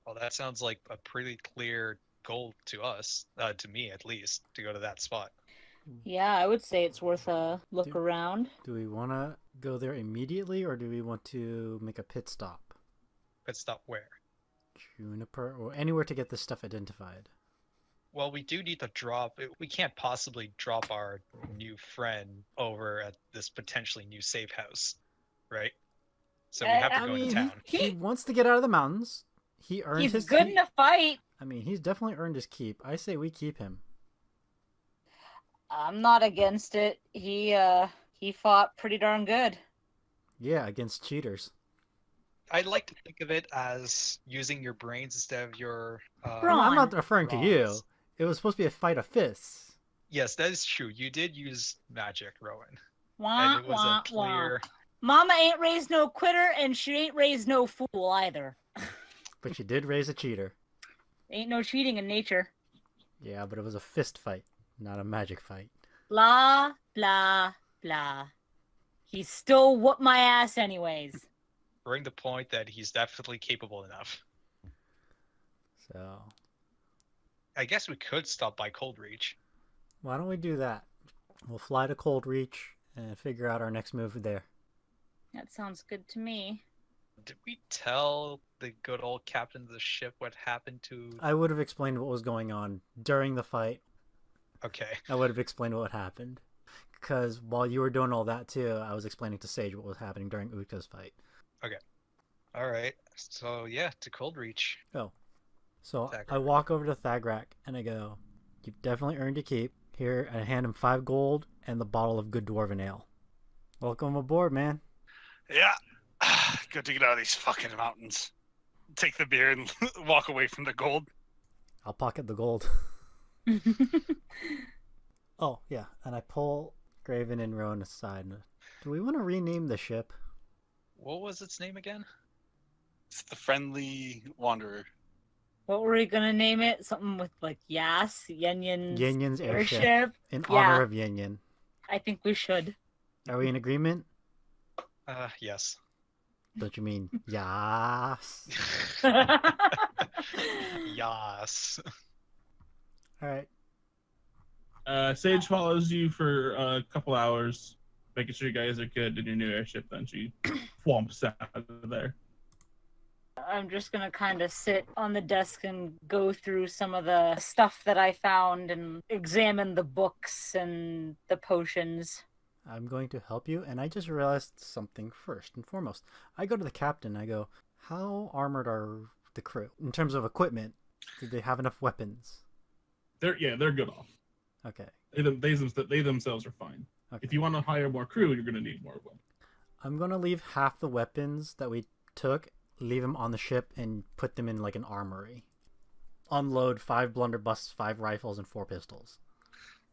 Well, that sounds like a pretty clear goal to us, to me at least, to go to that spot. Yeah, I would say it's worth a look Dude. around. Do we want to go there immediately, or do we want to make a pit stop? Pit stop where? Juniper, or anywhere to get this stuff identified. Well, we do need to drop. We can't possibly drop our new friend over at this potentially new safe house, right? So we have to go into town. He wants to get out of the mountains. He earned He's his good keep. in a fight. I mean, he's definitely earned his keep. I say we keep him. I'm not against it. He fought pretty darn good. Yeah, against cheaters. I'd like to think of it as using your brains instead of your. Brawn. I'm not referring to you. bronze. It was supposed to be a fight of fists. Yes, that is true. You did use magic, Rowan, Wah, and it was wah, a clear. Mama ain't raised no quitter, and she ain't raised no fool either. But you did raise a cheater. Ain't no cheating in nature. Yeah, but it was a fist fight, not a magic fight. Blah, blah, blah. He still whooped my ass anyways. Bring the point that he's definitely capable enough. So, I guess we could stop by Coldreach. why don't we do that? We'll fly to Coldreach and figure out our next move there. That sounds good to me. Did we tell the good old captain of the ship what happened to? I would have explained what was going on during the fight. Okay. I would have explained what happened. Because while you were doing all that too, I was explaining to Sage what was happening during Utka's fight. All right. So yeah, to Coldreach. Oh. So I Thagrak. walk over to Thagrak and I go, you've definitely earned your keep. Here, I hand him 5 gold and the bottle of good dwarven ale. Welcome aboard, man. Yeah. Good to get out of these fucking mountains. Take the beer and walk away from the gold. I'll pocket the gold. Oh, yeah. And I pull Graven and Rowan aside. Do we want to rename the ship? What was its name again? It's the Friendly Wanderer. What were we gonna name it? Something with like Yas, Yenyen's Yenyen's airship. airship. In Yeah. honor of Yenyen. I think we should. Are we in agreement? Yes. Don't you mean yas? Yas. Alright. Sage follows you for a couple hours, making sure you guys are good in your new airship. Then she flumps out of there. I'm just gonna kind of sit on the desk and go through some of the stuff that I found and examine the books and the potions. I'm going to help you, and I just realized something first and foremost. I go to the captain, I go, how armored are the crew? In terms of equipment, did they have enough weapons? They're good off. Okay. They themselves are fine. Okay. If you want to hire more crew, you're gonna need more of them. I'm going to leave half the weapons that we took, leave them on the ship, and put them in like an armory. Unload 5 blunderbusses, 5 rifles, and 4 pistols.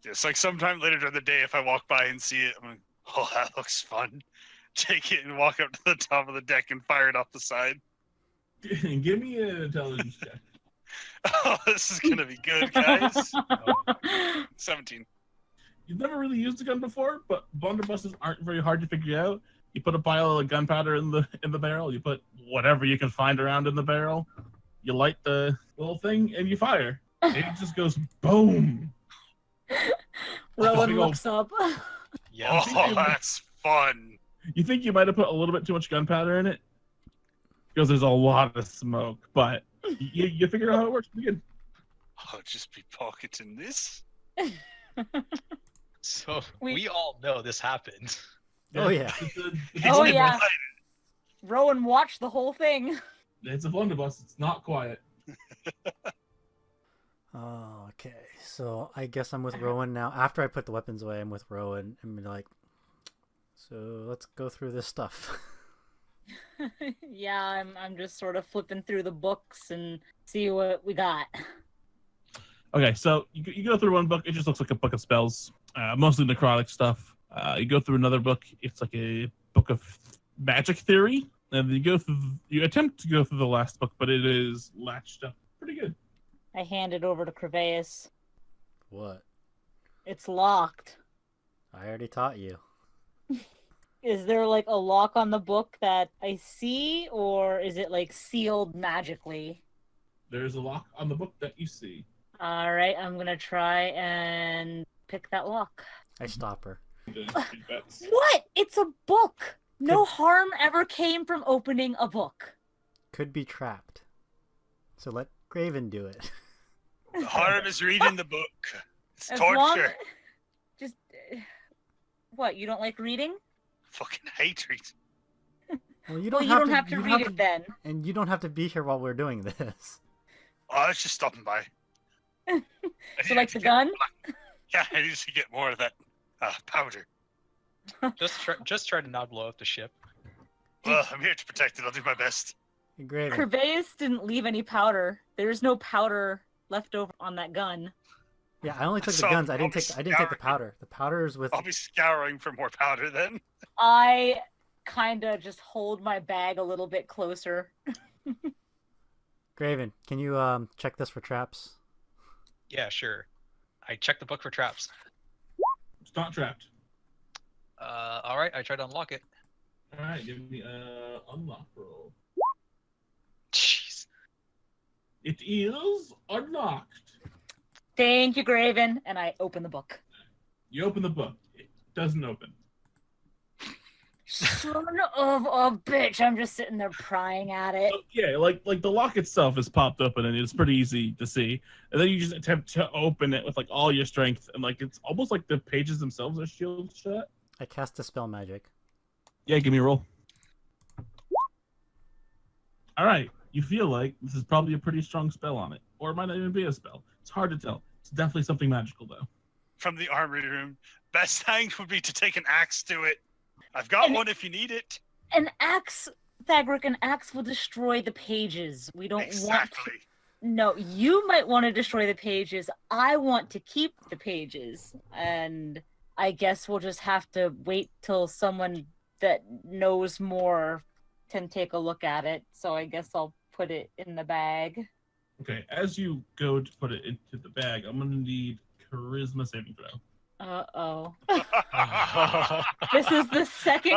Just like sometime later during the day, if I walk by and see it, I'm like, oh, that looks fun. Take it and walk up to the top of the deck and fire it off the side. Give me an intelligence check. Oh, this is gonna be good, guys. 17. You've never really used a gun before, but blunderbusses aren't very hard to figure out. You put a pile of gunpowder in the barrel. You put whatever you can find around in the barrel. You light the little thing and you fire. It just goes boom. Rowan big old- looks up. Yeah. Oh, that's fun. You think you might have put a little bit too much gunpowder in it because there's a lot of smoke, but you figure out how it works pretty good. I'll just be pocketing this. So We- we all know this happened. Oh, yeah. Oh yeah. Rowan watched the whole thing. It's a blunderbuss. It's not quiet. Oh, okay. So I guess I'm with Rowan now. After I put the weapons away, I'm with Rowan. I'm like, so let's go through this stuff. Yeah, I'm just sort of flipping through the books and see what we got. Okay, so you go through one book. It just looks like a book of spells, mostly necrotic stuff. You go through another book. It's like a book of magic theory. And you attempt to go through the last book, but it is latched up pretty good. I hand it over to Kerveius. What? It's locked. I already taught you. Is there like a lock on the book that I see, or is it like sealed magically? There's a lock on the book that you see. All right, I'm gonna try and pick that lock. I stop her. What? It's a book. No harm ever came from opening a book. Could be trapped. So let Graven do it. The harm is reading the book. It's As torture. long- Just what? You don't like reading? Fucking hate reading. Well, you Well, don't you don't have to you read it then. And you don't have to be here while we're doing this. Oh, I was just stopping by. I So needed like to the get- gun? Yeah, I need to get more of that powder. Just try to not blow up the ship. Well, I'm here to protect it. I'll do my best. Graven. Kerveius didn't leave any powder. There's no powder left over on that gun. Yeah, I only took the So, guns. I I'll didn't be take the scouring. powder. The powder is with. I'll be scouring for more powder then. I kind of just hold my bag a little bit closer. Graven, can you check this for traps? Yeah, sure. I checked the book for traps. It's not trapped. All right, I tried to unlock it. All right, give me a unlock roll. Jeez. It is unlocked. Thank you, Graven. And I open the book. You open the book. It doesn't open. Son of a bitch. I'm just sitting there prying at it. So, yeah, like the lock itself is popped open and it's pretty easy to see. And then you just attempt to open it with like all your strength, and like it's almost like the pages themselves are shielded shut. I cast Dispel Magic. Yeah, give me a roll. All right, you feel like this is probably a pretty strong spell on it, or it might not even be a spell. It's hard to tell. It's definitely something magical though. From the armory room. Best thing would be to take an axe to it. I've got one if you need it. An axe, Thagrak, an axe will destroy the pages. We don't want. Exactly. No, you might want to destroy the pages. I want to keep the pages. And I guess we'll just have to wait till someone that knows more can take a look at it. So I guess I'll put it in the bag. Okay, as you go to put it into the bag, I'm gonna need charisma saving throw. Uh-oh. This is the second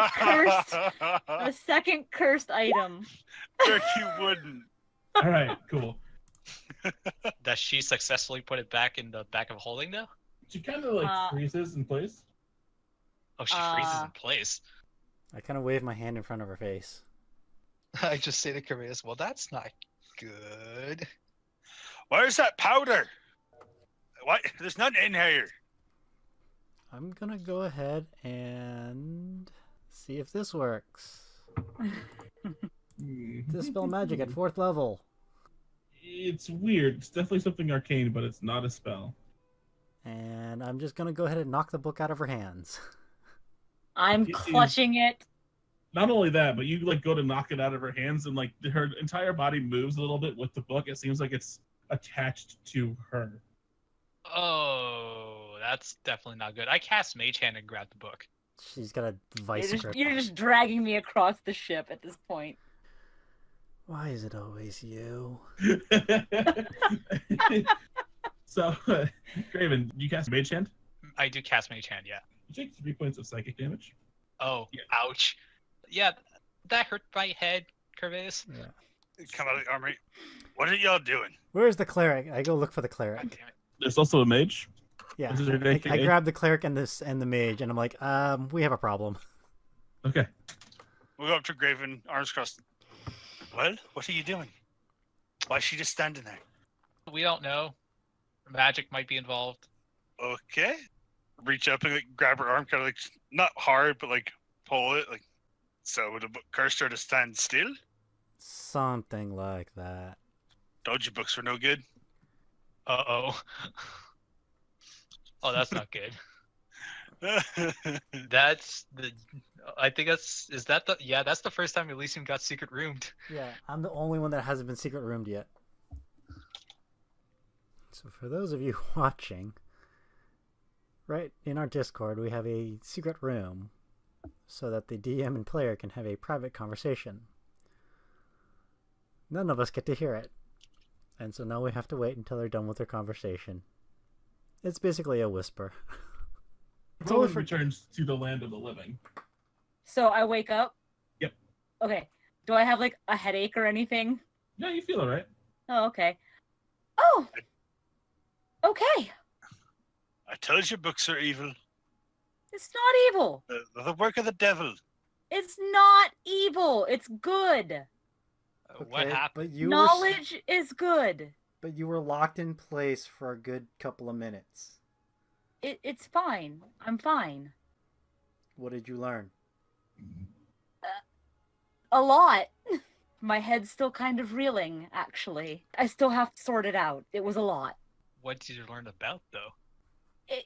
cursed item. Dirk, you wouldn't. All right, cool. Does she successfully put it back in the back of holding now? She kind of like freezes in place. Oh, she freezes in place. I kind of wave my hand in front of her face. I just say to Kerveius, well, that's not good. Where's that powder? What? There's none in here. I'm gonna go ahead and see if this works. Dispel Magic at 4th level. It's weird. It's definitely something arcane, but it's not a spell. And I'm just gonna go ahead and knock the book out of her hands. I'm clutching it. Not only that, but you like go to knock it out of her hands, and like her entire body moves a little bit with the book. It seems like it's attached to her. Oh, that's definitely not good. I cast Mage Hand and grab the book. She's got a vice grip. You're just dragging me across the ship at this point. Why is it always you? So, Graven, you cast Mage Hand? I do cast Mage Hand, yeah. You take 3 points of psychic damage. Oh, Yeah. ouch. Yeah, that hurt my head, Kerveius. Yeah. Come out of the armory. What are y'all doing? Where's the cleric? I go look for the God cleric. damn it. There's also a mage. Yeah. This is your I AKA? grab the cleric and the mage, and I'm like, we have a problem. Okay. We'll go up to Graven, arms crossed. Well, what are you doing? Why is she just standing there? We don't know. Magic might be involved. Okay. Reach up and like, grab her arm, kind of like, not hard, but like pull it, like, so would a book cursed her to stand still? Something like that. Told you books were no good. Uh-oh. Oh, that's not good. That's the... I think that's... Is that the... Yeah, that's the first time Elysium got secret roomed. Yeah, I'm the only one that hasn't been secret roomed yet. So for those of you watching, right in our Discord, we have a secret room so that the DM and player can have a private conversation. None of us get to hear it. And so now we have to wait until they're done with their conversation. It's basically a whisper. Rowan returns to the land of the living. So I wake up? Yep. Okay. Do I have, like, a headache or anything? Yeah, you feel alright. Oh, okay. Oh! Okay. I told you books are evil. It's not evil. They're the work of the devil. It's not evil. It's good. What happened? But you Knowledge is good. but you were locked in place for a good couple of minutes. It's fine. I'm fine. What did you learn? A lot. My head's still kind of reeling, actually. I still have to sort it out. It was a lot. What did you learn about, though?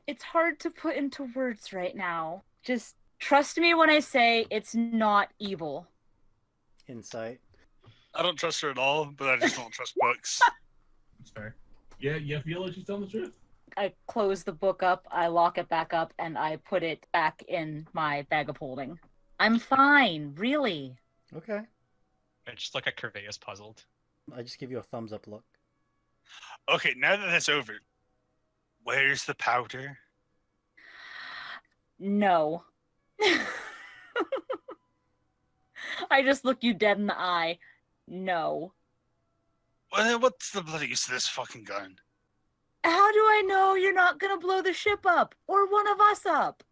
It's hard to put into words right now. Just trust me when I say it's not evil. Insight. I don't trust her at all, but I just don't trust books. It's fair. Yeah, you feel like she's telling the truth. I close the book up, I lock it back up, and I put it back in my bag of holding. I'm fine, really. Okay. I just look at Kerveius puzzled. I just give you a thumbs up look. Okay, now that that's over, where's the powder? No. I just look you dead in the eye. No. Well, then what's the bloody use of this fucking gun? How do I know you're not gonna blow the ship up? Or one of us up?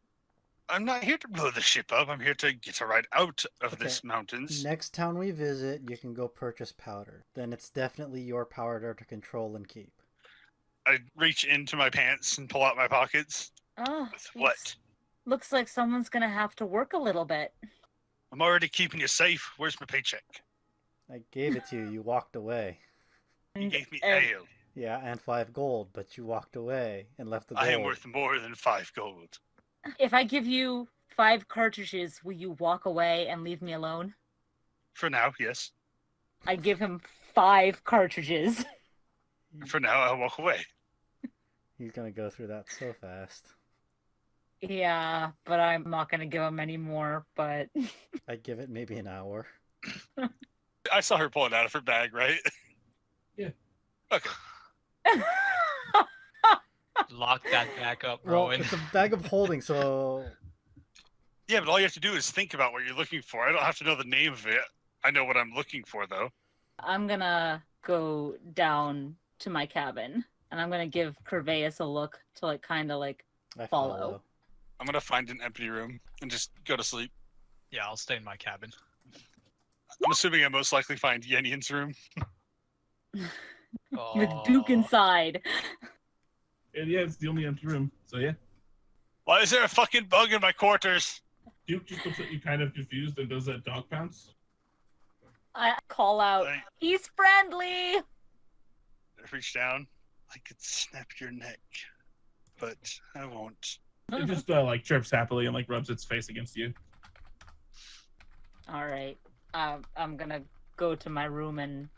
I'm not here to blow the ship up. I'm here to get a ride out of Okay. this mountains. Next town we visit, you can go purchase powder. Then it's definitely your powder to control and keep. I reach into my pants and pull out my pockets. Oh, With what? looks like someone's gonna have to work a little bit. I'm already keeping you safe. Where's my paycheck? I gave it to you. You walked away. You gave me And- ale. Yeah, and 5 gold, but you walked away and left the gold. I am worth more than 5 gold. If I give you 5 cartridges, will you walk away and leave me alone? For now, yes. I give him 5 cartridges. For now, I'll walk away. He's gonna go through that so fast. Yeah, but I'm not gonna give him any more, but I'd give it maybe an hour. I saw her pull it out of her bag, right? Yeah. Okay. Lock that back up, Well, Rowan. it's a bag of holding, so Yeah, but all you have to do is think about what you're looking for. I don't have to know the name of it. I know what I'm looking for, though. I'm gonna go down to my cabin and I'm gonna give Kerveius a look to like kind of like I Follow. follow. I'm gonna find an empty room and just go to sleep. Yeah, I'll stay in my cabin. I'm assuming I most likely find Yenian's room. with Oh. Duke inside. And yeah, it's the only empty room. So yeah. Why is there a fucking bug in my quarters? Duke just looks at you kind of confused and does that dog pounce. I call out, I he's friendly. reach down. I could snap your neck, but I won't. It just like chirps happily and like rubs its face against you. All right, I'm gonna go to my room and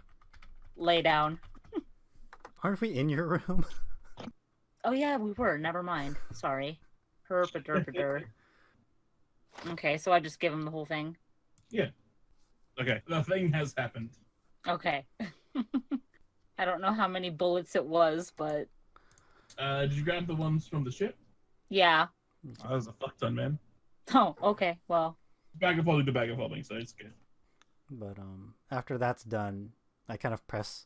lay down. Aren't we in your room? Oh yeah, we were. Never mind. Sorry. Herpaderpader. Okay, so I just give him the whole thing. Okay, the thing has happened. Okay. I don't know how many bullets it was, but Did you grab the ones from the ship? yeah. Oh, that was a fuck ton, man. Oh, okay. Well, Bag of holding to bag of holding, so it's good. But after that's done, I kind of press.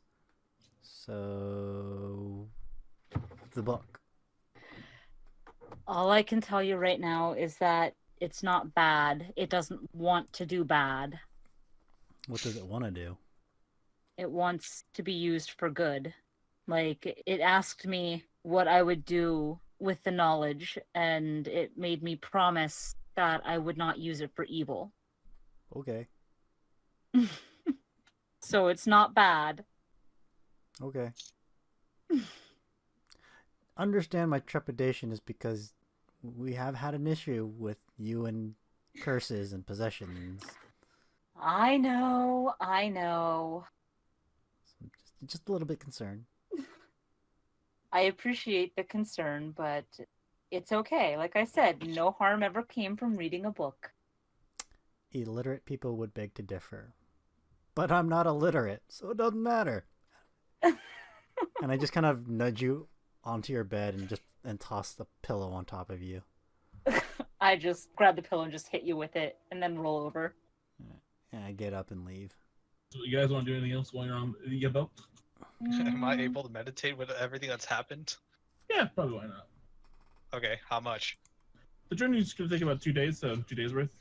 So the book. all I can tell you right now is that it's not bad. It doesn't want to do bad. What does it want to do? It wants to be used for good. Like, it asked me what I would do with the knowledge, and it made me promise that I would not use it for evil. Okay. So it's not bad. Okay. Understand my trepidation is because we have had an issue with you and curses and possessions. I know, I know. Just a little bit concerned. I appreciate the concern, but it's okay. Like I said, no harm ever came from reading a book. Illiterate people would beg to differ. But I'm not illiterate, so it doesn't matter. And I just kind of nudge you onto your bed and toss the pillow on top of you. I just grab the pillow and just hit you with it, and then roll over. And I get up and leave. So you guys want to do anything else while you're on the boat? Am I able to meditate with everything that's happened? Yeah, probably why not. Okay, how much? The journey's going to take about 2 days, so 2 days worth.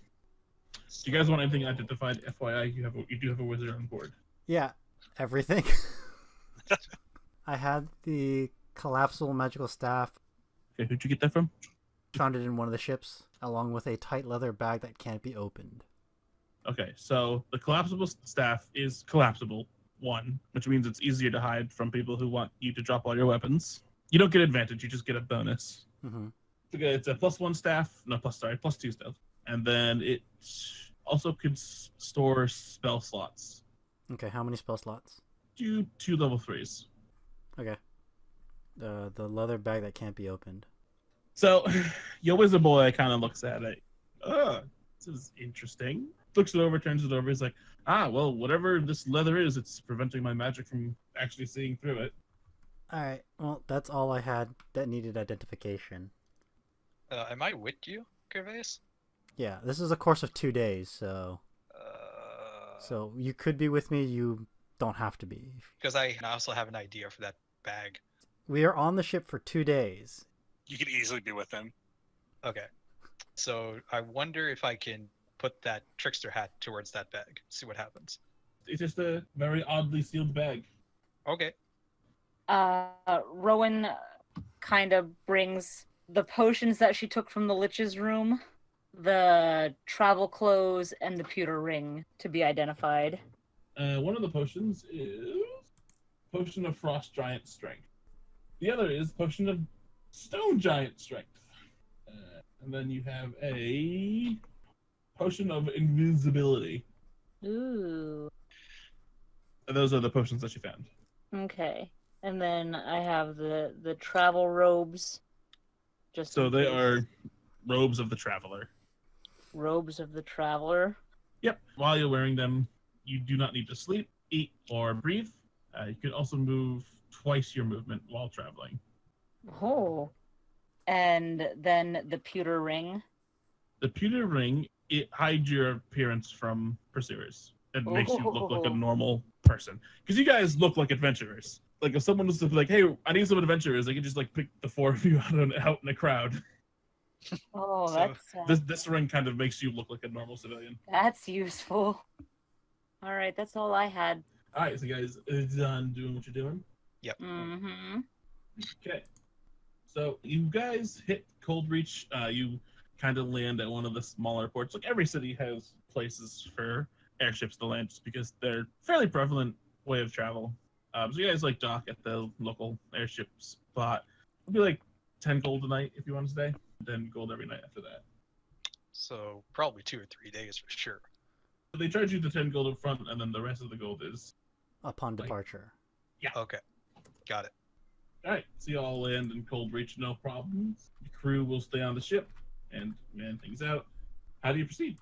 Do you guys want anything identified? FYI, you do have a wizard on board. Yeah, everything. I had the collapsible magical staff. Okay, who'd you get that from? Found it in one of the ships, along with a tight leather bag that can't be opened. Okay, so the collapsible staff is collapsible, 1, which means it's easier to hide from people who want you to drop all your weapons. You don't get advantage, you just get a bonus. Mm-hmm. Okay, it's a +1 staff, no, +2 staff. And then it also could store spell slots. Okay, how many spell slots? Do 2 level 3s. Okay. The leather bag that can't be opened. So, your wizard boy kind of looks at it. This is interesting. Looks it over, turns it over. He's like, well, whatever this leather is, it's preventing my magic from actually seeing through it. Alright, well, that's all I had that needed identification. Am I with you, Kerveius? Yeah, this is a course of 2 days, so... So, you could be with me, you don't have to be. Because I also have an idea for that bag. We are on the ship for 2 days. You could easily be with him. Okay. So I wonder if I can put that trickster hat towards that bag. See what happens. It's just a very oddly sealed bag. Okay. Rowan kind of brings the potions that she took from the Lich's room, the travel clothes, and the pewter ring to be identified. One of the potions is Potion of Frost Giant Strength. The other is Potion of Stone Giant Strength. And then you have a Potion of Invisibility. Ooh. Those are the potions that you found. Okay. And then I have the travel robes. Just So in they case. are robes of the traveler. Robes of the traveler. Yep. While you're wearing them, you do not need to sleep, eat, or breathe. You can also move twice your movement while traveling. Oh. And then the pewter ring. The pewter ring, it hides your appearance from pursuers. It makes you look like a normal person. Because you guys look like adventurers. Like if someone was to be like, hey, I need some adventurers, they could just like pick the 4 of you out in a crowd. Oh, So, that's This ring kind of makes you look like a normal civilian. that's useful. All right, that's all I had. All right, so guys, is done doing what you're doing? Mm-hmm. Okay. So you guys hit Cold Reach. You kind of land at one of the smaller ports. Like every city has places for airships to land, just because they're fairly prevalent way of travel. So you guys like dock at the local airship spot. It'll be like 10 gold a night if you want to stay. Then gold every night after that. So probably 2 or 3 days for sure. They charge you the 10 gold up front, and then the rest of the gold is Upon departure. Okay. Got it. all right. So you all land in Cold Reach, no problems. The crew will stay on the ship and man things out. How do you proceed?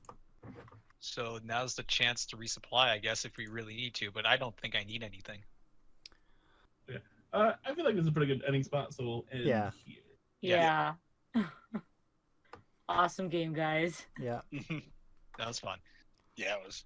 So now's the chance to resupply, I guess, if we really need to, but I don't think I need anything. I feel like this is a pretty good ending spot, so we'll end Yeah. here. Yeah. Awesome game, guys. Yeah. That was fun. Yeah, it was.